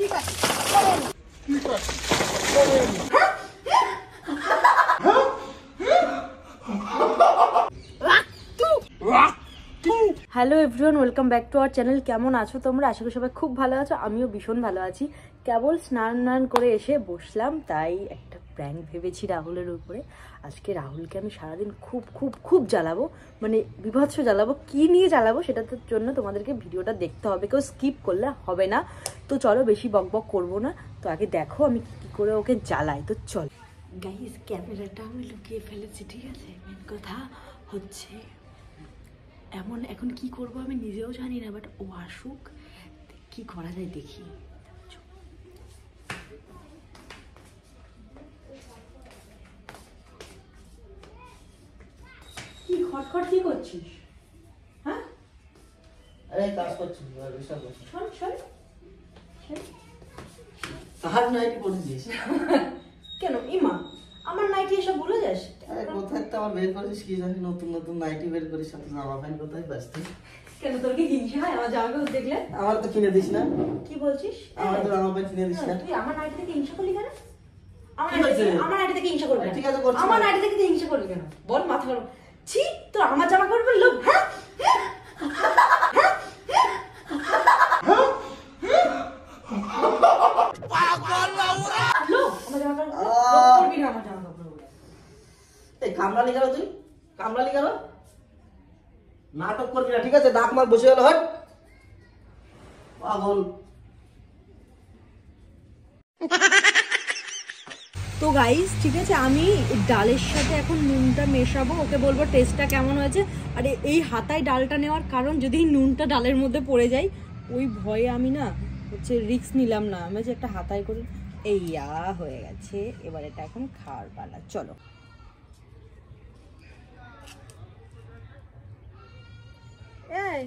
ঠিক আছে ঠিক আছে hello everyone, welcome back to our channel. কেমন আছো তোমরা? আশা করি সবাই খুব ভালো আছো। আমিও ভীষণ ভালো আছি। কেবল স্নান করে এসে বসলাম, তাই একটা প্র্যাঙ্ক ভেবেছি রাহুলের উপরে। আজকে রাহুলকে আমি সারাদিন খুব খুব খুব জ্বালাবো, মানে বিভৎস জ্বালাবো। কি নিয়ে জ্বালাবো সেটার জন্য তোমাদেরকে ভিডিওটা দেখতে হবে, কেউ স্কিপ করলে হবে না। তো চলো, বেশি বক বক করবো না। তো আগে দেখো আমি কি করে ওকে জ্বালাই। তো চল গাইস, ক্যামেরাটা আমি লুকিয়ে ফেলেছি, ঠিক আছে? মেন কথা হচ্ছে এমন, এখন কি করব আমি নিজেও জানি না, বাট ও আসুক, কি করা যায় দেখি। কি খটখট কি করছিস? হ্যাঁ, আরে কাজ করছি, বিশাল করছি। শোন শোন, তাহার নাইটি পরেছিস কেন ইমা আমার নাইটি এসব ভুলে যাস? আরে কোথায় তো আমার বের করেছিস কি জানি, নতুন নতুন নাইটি বের করিস, সাথে জামা প্যান্ট কোথায় ব্যস্ত? কেন তোর কি হিংসা হয় আমার জামা কাপড় দেখলে? আমার তো কিনে দিস না। কি বলছিস? আমার তো জামা প্যান্ট কিনে দিস না। তুই আমার নাইটি থেকে হিংসা করলি কেন? আমার নাইটি থেকে হিংসা করবি? ঠিক আছে, করছি। আমার নাইটি থেকে হিংসা করবি কেন বল? মাথা গরম। ছি, তোর আমার জামা কাপড় লোভ? হ্যাঁ কামড়ালি গেল, তুই কামড়ালি গেল, নাটক করবি না, ঠিক আছে? দাগ মাগ বসে গেল, হট পাগল। তো গাইস, ঠিক আছে, আমি ডালের সাথে এখন নুনটা মেশাবো, ওকে বলবো টেস্টটা কেমন হয়েছে। আর এই হাতায় ডালটা নেওয়ার কারণ, যদি নুনটা ডালের মধ্যে পড়ে যায় ওই ভয়ে আমি না হচ্ছে রিস্ক নিলাম না। আমি যে একটা হাতায় করে এইয়া হয়ে গেছে। এবার এটা এখন খাওয়ার পালা, চলো। এই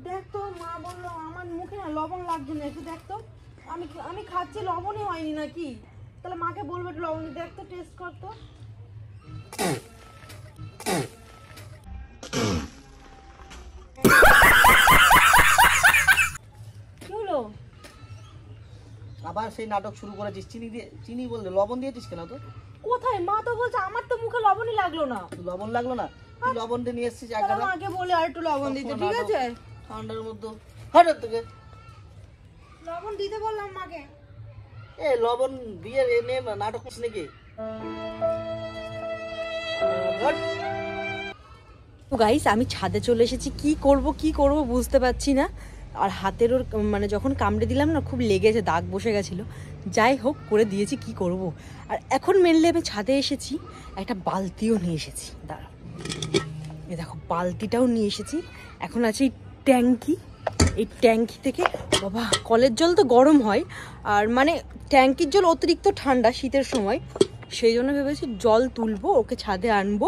দেখ তো, মা বললো আমার মুখে না লবণ লাগছে না, একটু দেখ তো। আমি খাচ্ছি, লবণই হয়নি নাকি? তাহলে মাকে বলবো একটু লবণ দিতে। দেখ তো, টেস্ট কর তো। কি হলো? আবার সেই নাটক শুরু করেছিস। চিনি দিয়ে, চিনি বলতে লবণ দিয়েছিস কেন? তো কোথায়? মা তো বলছে আমার তো মুখে লবণই লাগলো না। লবণ লাগলো না? তুই লবণ দিয়ে নিয়ে এসেছিস তাহলে মাকে বলে আর একটু লবণ দিতে, ঠিক আছে? ঠান্ডার মধ্যে হঠাৎ থেকে লবণ দিতে বললাম মাকে। এ লবণ দিয়ে এনে নাটক করছিস নাকি? তো গাইস, আমি ছাদে চলে এসেছি। কি করব বুঝতে পারছি না। আর হাতের ওর মানে যখন কামড়ে দিলাম না, খুব লেগেছে, দাগ বসে গেছিলো। যাই হোক, করে দিয়েছি, কি করব। আর এখন মেনলি আমি ছাদে এসেছি, একটা বালতিও নিয়ে এসেছি। দাঁড়াও, এই দেখো বালতিটাও নিয়ে এসেছি। এখন আছে এই ট্যাঙ্কি। এই ট্যাঙ্কি থেকে, বাবা কলের জল তো গরম হয়, আর মানে ট্যাঙ্কির জল অতিরিক্ত ঠান্ডা শীতের সময়, সেই জন্য ভেবেছি জল তুলবো, ওকে ছাদে আনবো,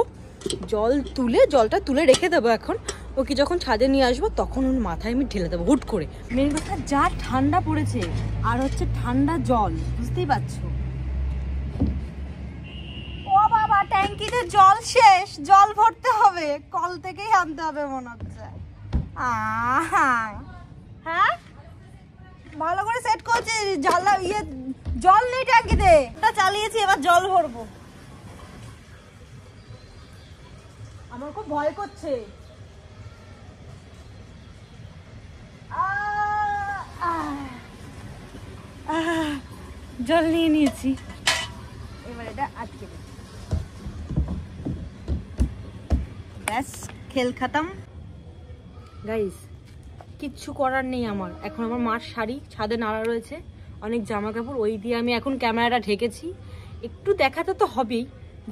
জল তুলে জলটা তুলে রেখে দেবো। এখন ওকে যখন ছাদে নিয়ে আসবো তখন ওর মাথায় আমি ঢেলে দেবো হুট করে। মেন কথা, যা ঠান্ডা পড়েছে, আর হচ্ছে ঠান্ডা জল, বুঝতেই পারছো। ও বাবা, ট্যাঙ্কিতে জল শেষ, জল ভরতে হবে, কল থেকেই আনতে হবে মনে হচ্ছে। হ্যাঁ, ভালো করে সেট করছি, জল নেই ট্যাঙ্কিতে, এটা চালিয়েছি, এবার জল ভরবো। আমার খুব ভয় করছে। জল নিয়ে নিয়েছি, এবার এটা আটকে দিই। ব্যাস, খেল খতম। গাইস, কিচ্ছু করার নেই আমার। এখন আমার মার শাড়ি ছাদে নাড়া রয়েছে, অনেক জামা কাপড়, ওই দিয়ে আমি এখন ক্যামেরাটা ঢেকেছি। একটু দেখাতে তো হবেই।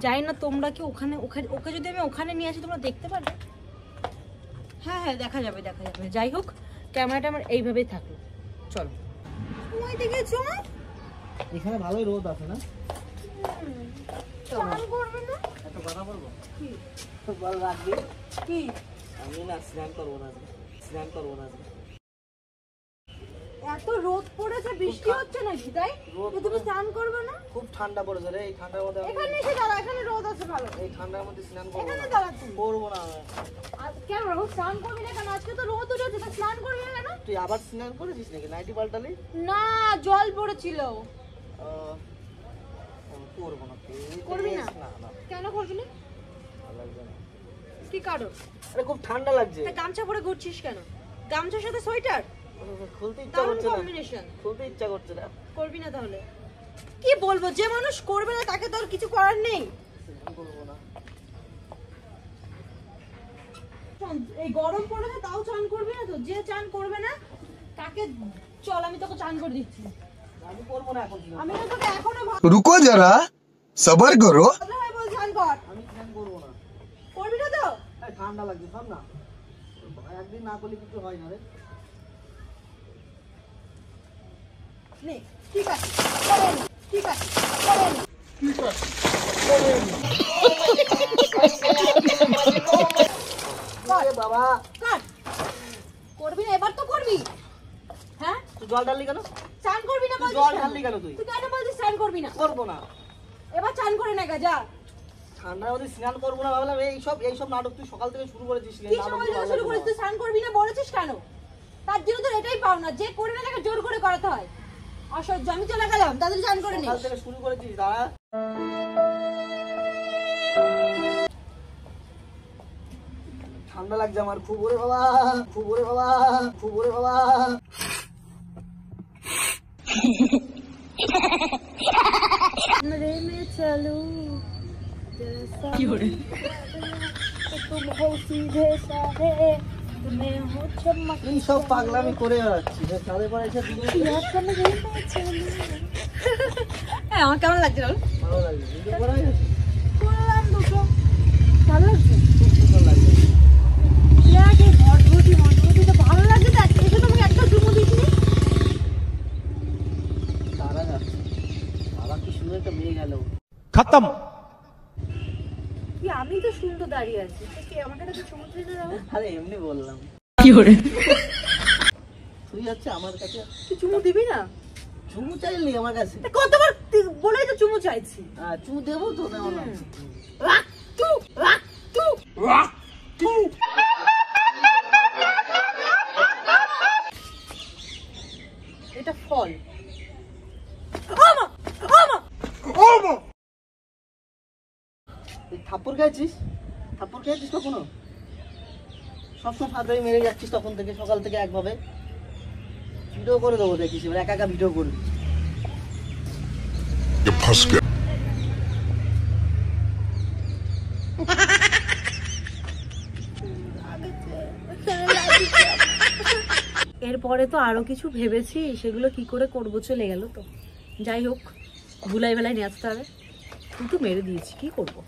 যাই না, তোমরা কি ওখানে ওকে যদি আমি ওখানে নিয়ে আসি তোমরা দেখতে পারবে? হ্যাঁ হ্যাঁ, দেখা যাবে। যাই হোক, ক্যামেরাটা আমার এইভাবেই থাকলো। চলো ওই দিকে চল। এখানে ভালোই রোদ আছে না? চাল করবে না? এত কথা বলবো কি বল রাখবি? কি আমি না স্নান করবো না, স্নান করবো না। এত রোদ পড়েছে, বৃষ্টি হচ্ছে নাকি তাই? তুমি স্নান করবে না? খুব ঠান্ডা পড়েছে রে, এই ঠান্ডার মধ্যে এখানে এসে দাঁড়া, এখানে রোদ আছে ভালো। এই ঠান্ডার মধ্যে স্নান করবো এখানে না। দাঁড়া তুই। করবো না আমি। আর কেন স্নান করবি না কেন? আজকে তো রোদ উঠেছে, তা স্নান করবি না কেন? তুই আবার স্নান করেছিস নাকি? নাইটি পাল্টালি? না, জল পড়েছিল। করবো না। করবি না? না না, কেন করবি না? ভালো লাগবে না। কি কারণ? আরে খুব ঠান্ডা লাগছে। তা গামছা পরে ঘুরছিস কেন? গামছার সাথে সোয়েটার? খুলতে ইচ্ছা দারুণ করছে না। কম্বিনেশন। খুলতে ইচ্ছা করছে না। করবি না তাহলে? কি বলবো, যে মানুষ করবে না তাকে তো আর কিছু করার নেই। স্নান করবো না। এই গরম পড়েছে তাও চান করবি না তো? যে চান করবে না তাকে চল আমি তোকে চান করে দিচ্ছি। আমি করবো না এখন। আমি তো তোকে এখনো रुको जरा सबर करो ভালো বল চান কর। আমি স্নান করবো না। করবি না তো? এই ঠান্ডা লাগছে সব না। একদিন না করলে কিছু হয় না রে। নে, ঠিক আছে করে নে, ঠিক আছে করে নে। আরে বাবা, কর। করবি না? এবার তো করবি। হ্যাঁ, তুই জল ঢাললি কেন? চান করবি না তুই বলছিস জল কেন? ঢাললি কেন তুই? তুই কেন বলছিস চান করবি না? করবো না। এবার চান করে না যা। ঠান্ডার মধ্যে স্নান করবো না ভাবলাম। এইসব নাটক তুই সকাল থেকে শুরু করেছিস। কি সময় থেকে শুরু করিস? তুই স্নান করবি না বলেছিস কেন? তার জন্য তো এটাই পাও না, যে করবে না তাকে জোর করে করাতে হয়। অসহ্য। আমি চলে গেলাম, তাদের চান করে নে। সকাল থেকে শুরু করেছিস দাঁড়া। ঠান্ডা লাগছে আমার খুব। ওরে বাবা, খুব। ওরে বাবা, খুব। ওরে বাবা। रे में चलू কি হরে तुम हो सीधे साधे तुम्हें हो चमक এই সব পাগলামি করে বেড়াচ্ছি। তাদের পরে এসে দিনে আমার কেমন লাগছে? ভালো লাগছে। ভিডিও করা হয়ে গেছে? করলাম দুটো, ভালো লাগছে। খুব সুন্দর লাগছে। লাগে মজবুতি তো ভালো লাগছে। দেখ এসে তোমাকে একটা চুমু দিচ্ছি। তারা যাচ্ছে। বাবা কি সুন্দর একটা মেয়ে গেল। खत्म কি আমি তো সুন্দর দাঁড়িয়ে আছি, কি আমাকে একটা চুমু দিতে যাবো? আরে এমনি বললাম। কি হরে তুই হচ্ছে আমার কাছে তুই চুমু দিবি না? চুমু চাইলি আমার কাছে? কতবার বলেই তো চুমু চাইছি। চুমু দেবো তো দেবো না। এটা ফল। তুই থাপ্পড় খেয়েছিস? থাপ্পড় খেয়েছিস কখনো? সবসময় ফাঁদরাই মেরে যাচ্ছিস তখন থেকে, সকাল থেকে একভাবে। ভিডিও করে দেবো দেখিস, এবার একা একা ভিডিও করবি। এরপরে তো আরো কিছু ভেবেছি, সেগুলো কি করে করবো চলে গেল তো। যাই হোক, ভুলাই বেলায় নিয়ে আসতে হবে। তুই তো মেরে দিয়েছি, কি করবো।